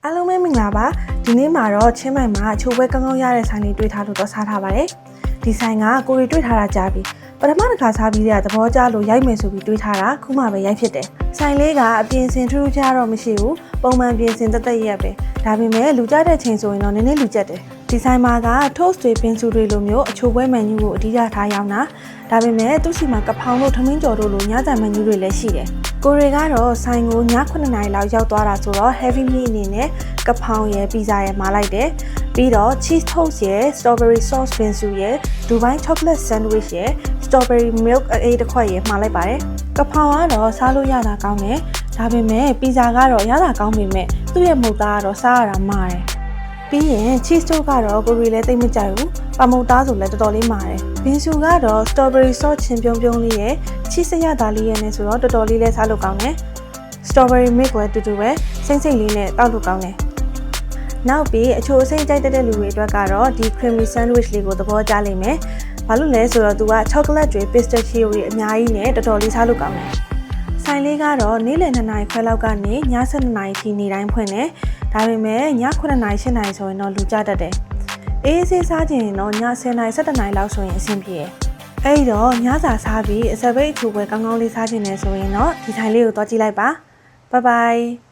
အားလုံးပဲမင်္ဂလာပါဒီနေ့မှာတော့ချင်းမိုင်မှာအချိုးပွဲကောင်းကောင်းရတဲ့ဆိုင်လေးတွေ့ထားလို့တော့စားထားပါတယ်ဒီဆိုင်ကကိုရီတွေ့ထားတာကြားပြီပထမတစ်ခါစားပြီးတဲ့သဘောကျလို့ရိုက်မယ်ဆိုပြီးတွေးထားတာခုမှပဲရိုက်ဖြစ်တယ်ဆိုင်လေးကအပြင်စင်ထူးထူးခြားတော့မရှိဘူးပုံမှန်ပြင်စင်တက်တက်ရက်ပဲဒါပေမဲ့လူကြတဲ့ချိန်ဆိုရင်တော့နည်းနည်းလူကြက်တယ်ဒီဆိုင်မှာက toast တွေပင်စုတွေလိုမျိုးအချိုးပွဲမန်နူးကိုအဓိကထားရောင်းတာဒါပေမဲ့သူ့စီမှာကဖောင်တို့ထမင်းကြော်တို့လိုညစာမန်နူးတွေလည်းရှိတယ်ကိုရီကတော့ဆိုင်ကိုည9နာရီလောက်ရောက်သွားတာဆိုတော့ heavy meal အနေနဲ့ကဖောင်ရယ်ပီဇာရယ်မှာလိုက်တယ်ပြီးတော့ cheese toast ရယ် strawberry sauce ပင်စုရယ် Dubai chocolate sandwich ရယ် strawberry milk အေးတစ်ခွက်ရယ်မှာလိုက်ပါတယ်ကဖောင်ကတော့စားလို့ရတာကောင်းတယ်ဒါပေမဲ့ပီဇာကတော့ရတာကောင်းပေမဲ့သူ့ရဲ့မုတ်သားကတော့စားရတာမာတယ်ပြီးရင် cheese toast ကတော့ကိုရီလည်းသိမကြိုက်ဘူးပမုတ်သားဆိုလည်းတော်တော်လေးမာတယ်ဘင်စုကတော့ strawberry sauce ချင်းပြုံးပြုံးလေးရယ် cheese ရတာလေးရယ်နဲ့ဆိုတော့တော်တော်လေးလဲစားလို့ကောင်းတယ် strawberry milk လည်းတူတူပဲစိမ့်စိမ့်လေးနဲ့တောက်လို့ကောင်းတယ်နောက်ပြီးအချိုအစိမ့်ကြိုက်တဲ့လူတွေအတွက်ကတော့ဒီ creamy sandwich လေးကိုသဘောကျလိမ့်မယ်ဘာလို့လဲဆိုတော့သူက chocolate တွေ pistachio တွေအများကြီးနဲ့တော်တော်လေးစားလို့ကောင်းတယ်ဆိုင်လေးကတော့နေ့လယ်2နာရီခွဲလောက်ကနေည7နာရီထိနေ့တိုင်းဖွင့်တယ်ဒါပေမဲ့ည9နာရီ10နာရီဆိုရင်တော့လူကြတတ်တယ်အေးဆေးစားခြင်းတော့ည10နာရီ17နာရီလောက်ဆိုရင်အဆင်ပြေတယ်အဲ့တော့ညစာစားပြီးအစပိတ်အချိုးပွဲကောင်းကောင်းလေးစားခြင်းနဲ့ဆိုရင်တော့ဒီဆိုင်လေးကိုသွားကြည့်လိုက်ပါဘိုင်ဘိုင်